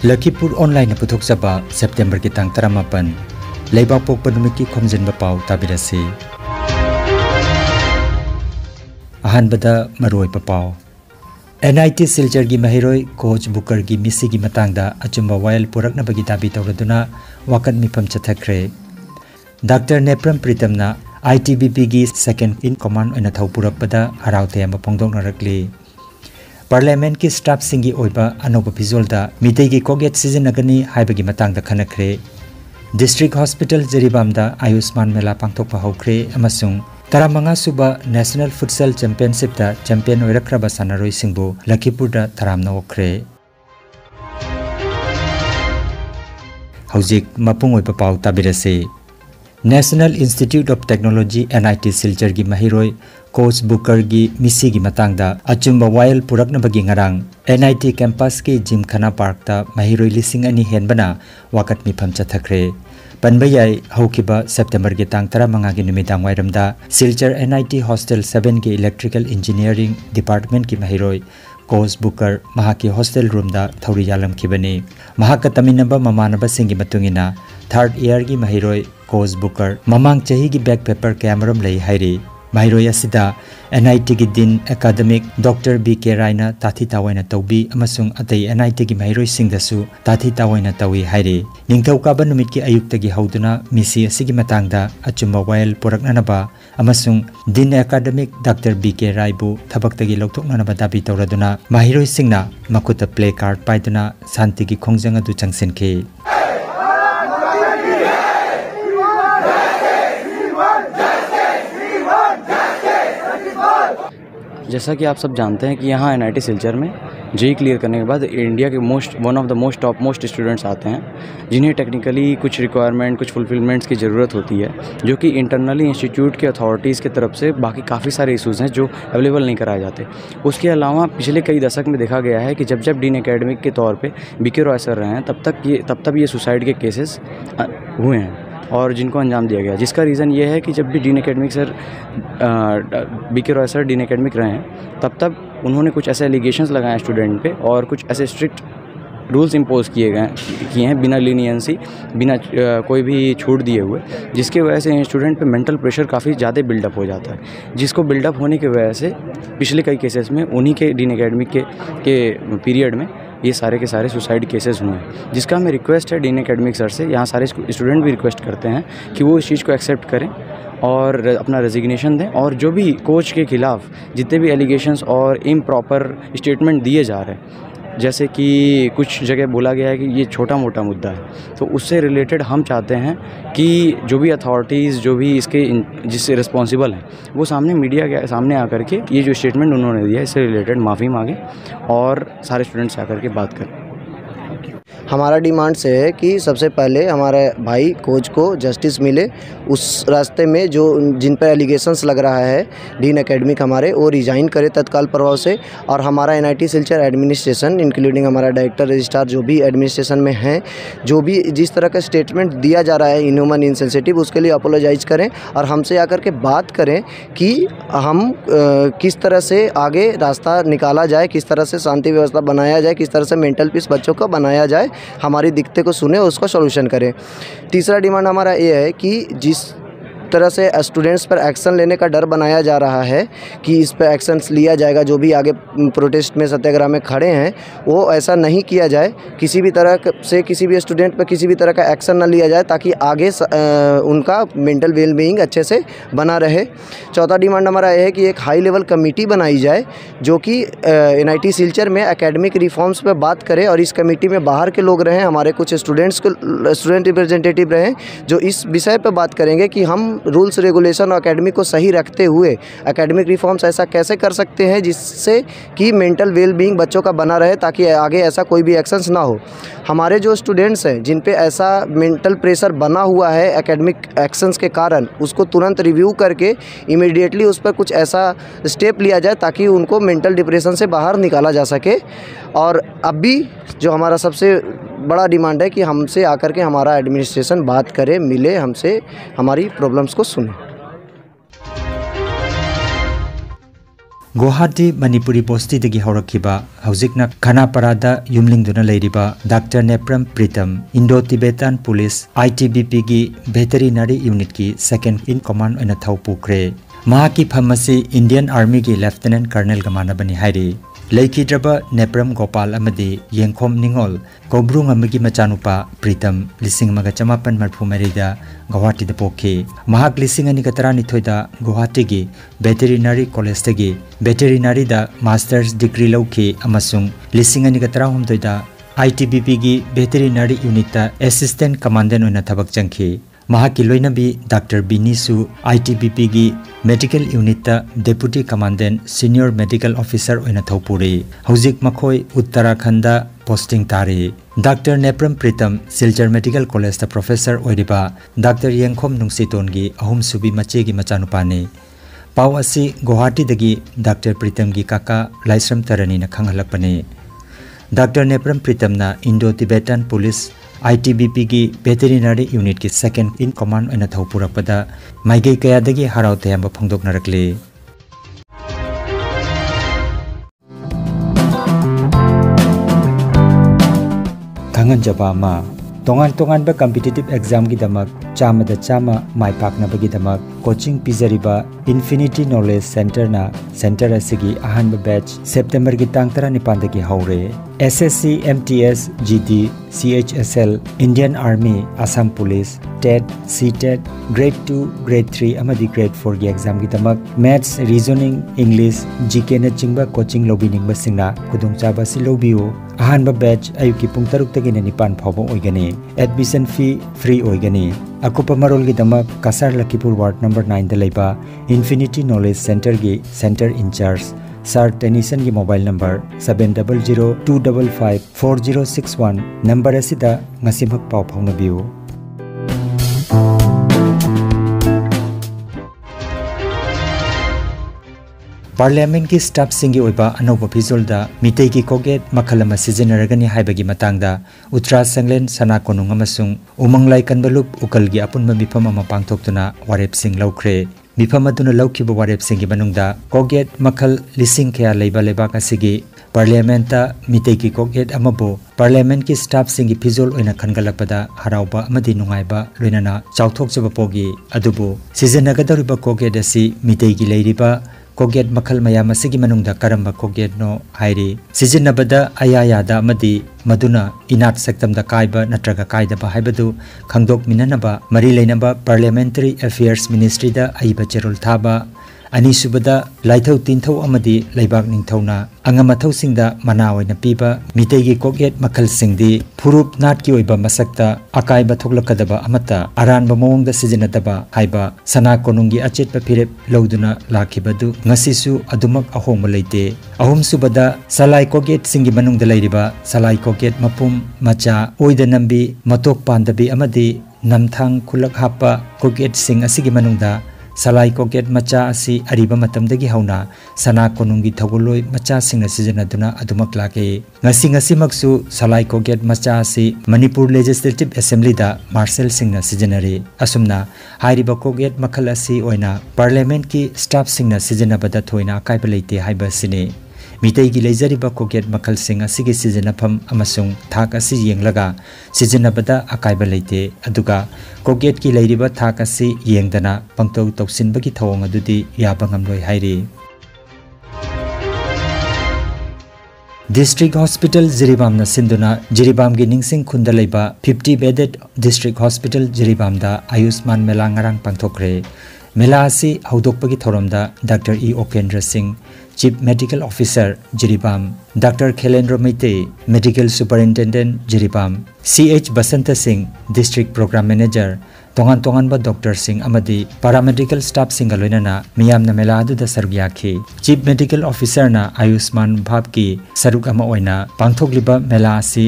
Lakhipur online पुथोक्चबा September की तांग 18 लेबाक पोकपा नुमित की खोमजिनबा पाव ताबिरसे अहानबदा मरोइबा पाव NIT सिलचर की महिरोय कोच बुकर की मिसी की मतंगदा अचुंबा वायल पुरकनबगी दाबी तौरदुना वाकत मिफम चथखरे डॉक्टर नेप्रम प्रीतमना ITBP की सेकेंड इन कमांड ओइना थौपुरकपदा हरावते अमा फोंदोकनरकली पार्लियामेंट की स्टाफ सिंगी ओइबा अनोबा फिजोलदा मितै की कोगेट सिजनगनी हाइबगी मतंगदा खनखरे डिस्ट्रिक्ट हॉस्पिटल जरीबामदा आयुष्मान मेला पांगथोकपा हौख्रे अमसुंग 15 सुबा नेशनल फुटसल चैंपियनशिप दा चैंपियन ओइरख्रबा सानारोय सिंगबु लखीपुर दा थरामना ओख्रे हौजिक मपुंग ओइबा पाव ताबिरसे national institute of technology NIT Silchar की महिरोय कोच बुकर की मिसी की मतंगदा अचुंबा वायल पुरकनबगी ngarang NIT कैंपस के जिम खाना पार्क ता महिरोय लिसिंग अनि हेनबना वाकत मिफम चथखरे पनबयाई हौकिबा सेप्टेम्बर के तांग 15 की नुमिदांग वायरमदा सिलचर NIT हॉस्टल 7 के इलेक्ट्रिकल इंजीनियरिंग डिपार्टमेंट की महिरोय कोच बुकर महाकी हॉस्टल रूम दा थौरी यालम खिबनी महाका तमिनबा ममानबा सिंगी मतुंगिना थर्ड ईयर की महिरोय कोच बुकर ममांग चही की बैक पेपर कैमरम लई हाइरी महिरोय असिदा NIT की दिन एकेडमिक डॉक्टर BK रायना ताथी तावैना तौबी अमसुंग अतै NIT की महिरोय सिंगदसु ताथी तावैना तौई हाइरी निंगथौकाबा नुमित की अयुक्तगी हौदुना मिसी असिगी मतंगदा अचुंबा वायल पुरकननबा अमसुंग दिन एकेडमिक डॉक्टर BK रायबु थबक्तगी लौथोकननबा दाबी तौरदुना महिरोय सिंगना मकुता प्ले कार्ड पाइदुना शांति की खोंजंग अदु चंगसिनखे जैसा कि आप सब जानते हैं कि यहाँ NIT सिलचर में JEE क्लियर करने के बाद इंडिया के one of the top most students आते हैं जिन्हें टेक्निकली कुछ रिक्वायरमेंट कुछ फुलफिलमेंट्स की ज़रूरत होती है जो कि इंटरनली इंस्टीट्यूट के अथॉरिटीज़ की तरफ से बाकी काफ़ी सारे इशूज़ हैं जो अवेलेबल नहीं कराए जाते। उसके अलावा पिछले कई दशक में देखा गया है कि जब जब डीन एकेडमिक के तौर पर BK रॉय सर रहे हैं तब ये सुसाइड के केसेस हुए हैं और जिनको अंजाम दिया गया, जिसका रीज़न ये है कि जब भी dean academic sir BK Roy sir dean academic रहे हैं तब उन्होंने कुछ ऐसे एलिगेशंस लगाए स्टूडेंट पे और कुछ ऐसे स्ट्रिक्ट रूल्स इम्पोज किए हैं बिना लीनियंसी बिना कोई भी छूट दिए हुए, जिसकी वजह से स्टूडेंट पे मेंटल प्रेशर काफ़ी ज़्यादा बिल्डअप हो जाता है, जिसको बिल्डअप होने की वजह से पिछले कई केसेस में उन्हीं के डीन एकेडमिक के पीरियड में ये सारे के सारे सुसाइड केसेस हुए हैं। जिसका हमें रिक्वेस्ट है डीन एकेडमिक सर से, यहाँ सारे स्टूडेंट भी रिक्वेस्ट करते हैं कि वो इस चीज़ को एक्सेप्ट करें और अपना रेजिग्नेशन दें और जो भी कोच के खिलाफ जितने भी एलिगेशंस और इम्प्रॉपर स्टेटमेंट दिए जा रहे हैं, जैसे कि कुछ जगह बोला गया है कि ये छोटा मोटा मुद्दा है, तो उससे रिलेटेड हम चाहते हैं कि जो भी अथॉरिटीज़ जो भी इसके जिससे रिस्पॉन्सिबल हैं वो सामने मीडिया के सामने आकर के ये जो स्टेटमेंट उन्होंने दिया है इससे रिलेटेड माफ़ी मांगे और सारे स्टूडेंट्स से आकर के बात करें। हमारा डिमांड से है कि सबसे पहले हमारे भाई कोच को जस्टिस मिले, उस रास्ते में जो जिन पर एलिगेशंस लग रहा है डीन एकेडमिक हमारे वो रिज़ाइन करे तत्काल प्रभाव से, और हमारा NIT सिलचर एडमिनिस्ट्रेशन इंक्लूडिंग हमारा डायरेक्टर रजिस्ट्रार जो भी एडमिनिस्ट्रेशन में हैं, जो भी जिस तरह का स्टेटमेंट दिया जा रहा है इनह्यूमन इनसेंसिटिव, उसके लिए अपोलोजाइज करें और हमसे आकर के बात करें कि हम किस तरह से आगे रास्ता निकाला जाए, किस तरह से शांति व्यवस्था बनाया जाए, किस तरह से मेंटल पीस बच्चों का बनाया जाए, हमारी दिक्कतें को सुने उसका सॉल्यूशन करें। तीसरा डिमांड हमारा ये है कि जिस तरह से स्टूडेंट्स पर एक्शन लेने का डर बनाया जा रहा है कि इस पर एक्शंस लिया जाएगा, जो भी आगे प्रोटेस्ट में सत्याग्रह में खड़े हैं वो ऐसा नहीं किया जाए, किसी भी तरह से किसी भी स्टूडेंट पर किसी भी तरह का एक्शन ना लिया जाए ताकि आगे उनका मेंटल वेलबीइंग अच्छे से बना रहे। चौथा डिमांड हमारा यह है कि एक हाई लेवल कमेटी बनाई जाए जो कि NIT सिलचर में एकेडमिक रिफॉर्म्स पर बात करे और इस कमेटी में बाहर के लोग रहें, हमारे कुछ स्टूडेंट रिप्रेजेंटेटिव रहें जो इस विषय पर बात करेंगे कि हम रूल्स रेगुलेशन और एकेडमिक को सही रखते हुए एकेडमिक रिफॉर्म्स ऐसा कैसे कर सकते हैं जिससे कि मेंटल वेलबीइंग बच्चों का बना रहे ताकि आगे ऐसा कोई भी एक्शंस ना हो। हमारे जो स्टूडेंट्स हैं जिन पे ऐसा मेंटल प्रेशर बना हुआ है एकेडमिक एक्शंस के कारण, उसको तुरंत रिव्यू करके इमीडिएटली उस पर कुछ ऐसा स्टेप लिया जाए ताकि उनको मेंटल डिप्रेशन से बाहर निकाला जा सके। और अब भी जो हमारा सबसे बड़ा डिमांड है कि हमसे आकर के हमारा एडमिनिस्ट्रेशन बात करे, मिले, हमसे हमारी प्रॉब्लम्स को सुने। गुवाहाटी मणिपुरी बोस्ती दगी हौरखिबा हौजिकना खानापारादा युमलिंगदुना लेरिबा doctor Nepram Pritam Indo Tibetan police ITBP की वेटरिनरी यूनिट की सेकेंड इन कमांड ओइना थौपुख्रे महाकी फमसी इंडियन आर्मी की लेफ्टिनेंट कर्नल गमानबनी हाइरी लेखिद्रबा नेप्रम गोपाल अमदी येंखोम निंगोल कोब्रुंग अमगी मचानुपा प्रीतम लिसिंग मगा चमापन मरफु मरीदा गुवाहाटी द पोखी महाक लिसिंग अनि कतरा निथोइदा गुवाहाटी की वेटरिनरी कॉलेज तगी वेटरिनरी दा मास्टर्स डिग्री लौखी अमसुंग लिसिंग अनि कतरा हुमदोइदा ITBP की वेटरिनरी यूनिट ता असिस्टेंट कमांडेंट ओइना थबक चंखी महाकी लोइनबी डॉक्टर बिनीसु ITBP की मेडिकल यूनिट ता deputy commandant senior medical officer ओइना थौपुरी हौजिक मखोय उत्तराखंड पोस्टिंग तारी doctor Nepram Pritam Silchar medical college ता प्रोफेसर ओइरिबा डॉक्टर येंखोम नुंगसितोन की अहुम सुबी मचे की मचानुपाने पाव असी गुवाहाटी दगी डॉक्टर प्रीतम की काका लाइसरम तरनी न खंगहलकपने डॉक्टर नेप्रम प्रीतम ना इंडो तिबेटन पुलिस ITBP की वेटरिनरी यूनिट की सेकेंड इन कमांड ओइना थौपुरकपदा माइगै कयादगी हराव तयाम्ब फंगदोकनरकले खांगन जबामा तोंगान तोंगान बा कॉम्पिटिटिव एग्जाम की दमक चामदा चामा माइ पाकनबगी दमक कोचिंग पिजरिबा इन्फिनिटी नॉलेज सेंटर ना सेंटर असिगी अहानब बैच सितंबर की तांग 19 दगी हौरे SSC MTS GD CHSL Indian army Assam police TET CTET grade 2 grade 3 अमदी ग्रेड 4 की एग्जाम की दमक मैथ्स रीजनिंग इंग्लिश GK न चिंगबा कोचिंग लोबिनिंग बसिंगना खुदुंगचाबा सि लोबियो अहानब बैच अयुकी पुंग 6 तगी 9 फावबो ओइगनी एडमिशन फी फ्री ओइगनी अकुप मरोल की दमक Kasar Lakhipur ward number 9 the लेबा इन्फिनिटी नॉलेज सेंटर की सेंटर इंचार्ज सर टेनिसन की mobile number 7002554061 number असिदा ngasimak पाव फाउनबियो parliament की स्टाफ सिंगी ओइबा अनोबा फिजोलदा मिटेई की कोगेट मखलमा सिजनरगनी हाइबगी मतंगदा उत्तरा संगलेन सना कोनुंग अमसुंग उमंगलाई कनबलुप उकलगी अपुनबा मिफम अमा पांगथोक्तुना वारेप सिंग लौख्रे मिफम अदुना लौखिबा वारेप सिंगी मनुंगदा कोगेट मखल लिसिंग खया लेबा लेबाक असिगी पार्लियामेंटा मिटेई की कोगेट अमबो पार्लियामेंट की स्टाफ सिंगी फिजोल ओइना खनगलपदा हराउबा अमदी नुंगाइबा लोइनाना चाउथोकजबा पोगी अदुबो सिजनगदरिबा कोगेट असि मिटेई की लेरिबा कोगेट मखल मयाम असिगी मनुंगदा करंबा कोगेट नो हाइरी सिजनबदा आयायादा अमदी मदुना इनात सेक्टमदा काइबा नत्रगा काइदबा हाइबदु खंगदोक मिननबा मरी लेनबा पार्लियामेंटरी अफेयर्स मिनिस्ट्री दा आइबा चेरोल थाबा अनिसुबदा लाइथौ तिनथौ अमदी लैबाक निंथौना अंगमथौ सिंगदा मना ओइना पीबा मितेगी कोगेट मखल सिंगदी फुरुप नाट की ओइबा मसक्ता अकाइबा थोगलकदबा अमता अरानबा मोंगदा सिजनदबा हाइबा सना कोनुंगी अचेतबा फिरेप लौदुना लाखिबदु ngasisu adumak ahongba leite ahum subada salai koget singi manungda leiriba salai koget mapum macha oida nambi matok pandabi amadi namthang khulak hapa koget sing asigi manungda salai koget macha asi ariba matamdagi hauna sana konungi thogoloi macha singna sijanaduna adumak lake ngasi maksu salai koget macha asi manipur legislative assembly da marshal singna sijanari asumna hairiba koget makhala asi oina parliament ki staff singna sijanabada thoina kaiba leite haiba sine मितई की लेजरिबा कोगेट मखल सिंग असिगी सिजनफम अमसुंग थाक असि येंगलगा सिजनबदा अकाइबा लेते अदुगा कोगेट की लेरिबा थाक असि येंगदना पंगतौ तौसिनबगी थवंग अदुदी याबा ngamloi हाइरी district hospital Jiribam न सिंधुना जिरीबाम की निंगसिंग खुंदा लेबा 50 बेडेड डिस्ट्रिक्ट हॉस्पिटल जिरीबाम दा आयुष्मान मेला ngarang पांगथोक्रे मेला असि हौदोकपगी थोरमदा doctor E Okendra Singh chief medical officer Jiribam doctor Khelendra Meitei medical superintendent Jiribam CH Basant Singh district programme manager तोंगान तोंगान डॉक्टर सिंह अमदी पैरामेडिकल स्टाफ सिंह लोइनना मियामना मेला अदुदा सरुयाखी चीफ मेडिकल ऑफिसर ना आयुष्मान भाव की सरुक अमा ओइना पांगथोकलिबा मेला असि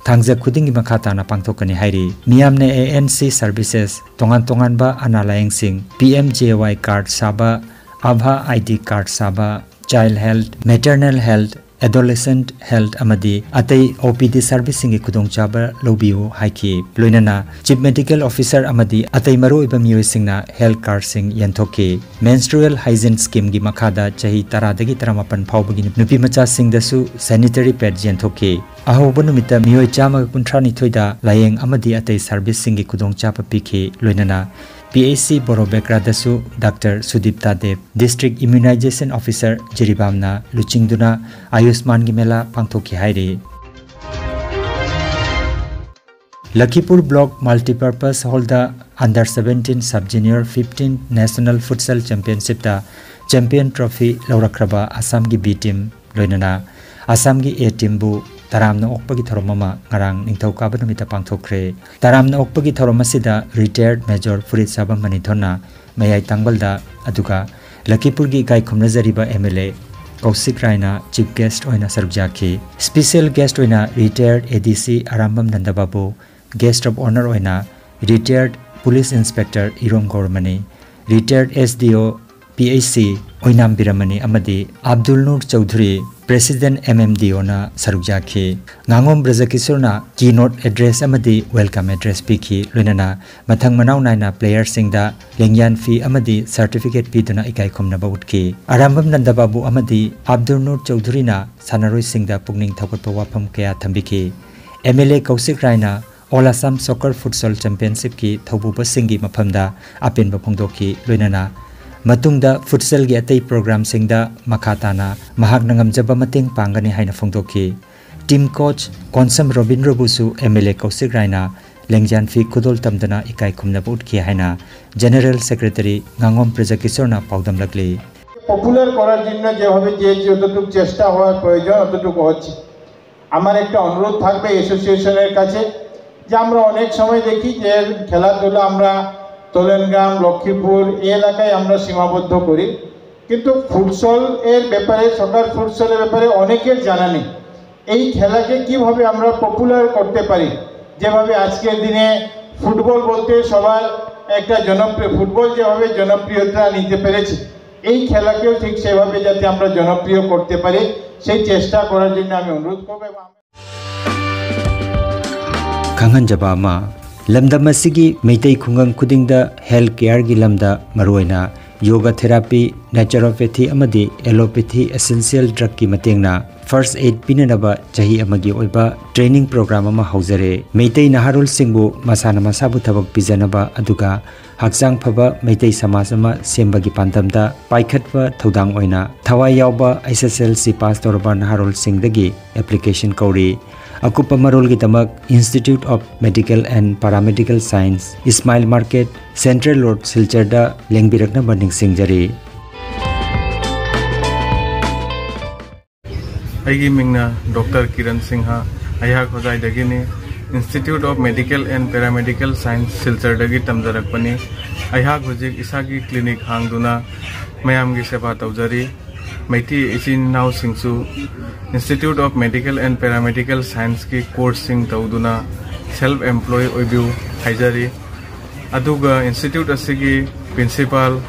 थांगजा खुदिंगी मखाताना पांगथोकनी हाइरी मियामने ANC सर्विसेस तोंगान तोंगान अनालायंग सिंह PMJY कार्ड साबा आभा ID कार्ड साबा child health maternal health adolescent health amadi atai OPD service singi khudong chaba lobiu haiki loinana chief medical officer amadi atai maru iba mioi singna health card sing yanthoki menstrual hygiene scheme gi makhada chahi 10 dagi 18 phawbagi nupi macha singdasu sanitary pads yanthoki ahoba numita mioi chama kunthra ni thoida layeng amadi atai service singi khudong chapa pikhi loinana PAC Borobekra dasu Dr. Sudipta Dev District Immunization Officer Jiribamna Luchingduna Ayushman Gimela Pangthoki Hairi Lakhipur Block Multipurpose Hall the Under 17 Sub-Junior 15 National Futsal Championship da Champion Trophy Laurakraba Assam gi B team loinana Assam gi A team bu Taramna okpagi tharomama ngarang ningthauka numita pangthokre taramna okpagi tharomasida retired major Furit Sabam Manithona mayai tangbalda aduga Lakhipur gi gai khumnajariba MLA Kausik Raina chief guest oina sarujaki special guest oina retired ADC Arambam Nandababu guest of honor oina retired police inspector Irom Gormani retired SDO PAC oinam biramani amadi Abdul Nur Chaudhary President MMDO na sarujaki ngangom brajakisurna keynote address amadi welcome address piki loinana mathang manau naina player singda lengyan fee amadi certificate piduna ikai khomna bawutki arambam nandababu amadi Abdul Nur Chaudhary na sanaroi singda pugning thakotpa wafam kaya thambiki MLA Kausik Raina All Assam Soccer Futsal Championship ki thaububa singi maphamda apenba phongdoki loinana Matungda futsal gi atai program singda makhatana mahak nangamjaba mateng pangani haina phongdoki team coach Konsam Robindra Busu MLA Kausik Raina lengjan fi khudol tamdana ikai khumna butki haina General Secretary Ngangom Prajakisorna paudam lagli popular করার জন্য যেভাবে যে যতটুকু চেষ্টা হওয়ার প্রয়োজন ততটুকু হচ্ছে আমার একটা অনুরোধ থাকবে অ্যাসোসিয়েশনের কাছে যে আমরা অনেক সময় দেখি যে খেলাধুলা আমরা তোলেনগ্রাম লক্ষ্মীপুর এই এলাকায় আমরা সীমাবদ্ধ করি কিন্তু ফুটসল এর ব্যাপারে সকার ফুটসলের ব্যাপারে অনেকের জানা নেই এই খেলাকে কিভাবে আমরা পপুলার করতে পারি যেভাবে আজকের দিনে ফুটবল বলতে সবার একটা জনপ্রিয় ফুটবল যেভাবে জনপ্রিয়তা নিতে পেরেছে এই খেলাকেও ঠিক সেভাবে যাতে আমরা জনপ্রিয় করতে পারি সেই চেষ্টা করার জন্য আমি অনুরোধ করব খাঙ্গান জাবামা Lamdam asigi meitai khungang khudingda health care gi lamda maroina yoga therapy naturopathy amadi allopathy essential drug ki matengna first aid pinanaba chahi amagi oiba training program ama haujare meitai naharul singbu masana masabu thabak pijanaba aduga hakjang phaba meitai samaj ama sembagi pandamda paikhatwa thodang oina thawai yawba SSLC pass torba naharul singdagi application kauri Akupa Marol Gitamak Institute of Medical and Paramedical Science Ismail Market Central Road Silcharda Lengbirakna Banding Singjari Aigi Mingna Dr. Kiran Singha Ayha Khozai Dagini Institute of Medical and Paramedical Science Silchardagi Tamjarakpani Ayha Khojik Isagi Clinic Hangduna Mayamgi Seba Taujari Maiti Ichin Now Singsu Institute of Medical and Paramedical Science ki course sing tauduna self-employed oibu haijari aduga institute asigi principal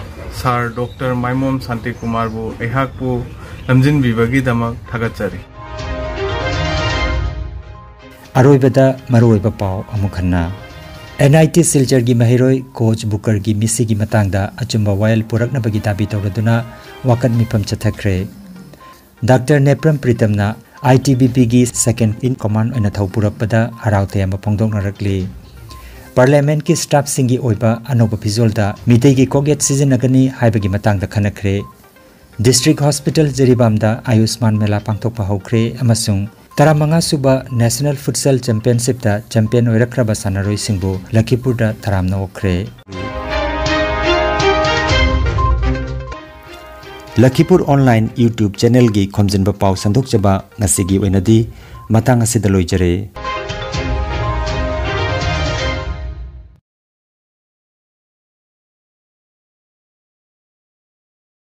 sir Dr. Maimom Santi Kumar bu ehakpu lamjin bibagi damak thagachari Aroibada maroiba pau amukhanna NIT Silchar gi mahiroi coach Booker gi misi gi matangda achumba while purakna bagi dabi tawraduna wakat mipam chathakre Dr. Nepram Pritamna ITBP gi second in command oina thaupurakpada haraute ama phongdokna rakli Parliament ki staff singi oiba anoba pizolda mitei gi koget seasonagani haibagi matangda khanakre District Hospital Jeribamda Ayushman Mela pangthokpa hokre amasung Taramanga suba National Futsal Championship da champion oirakraba sanaroi singbu Lakhipur da taramna okre Lakhipur online YouTube channel gi khomjinba pau sandok jaba ngasigi oinadi matang asida loijare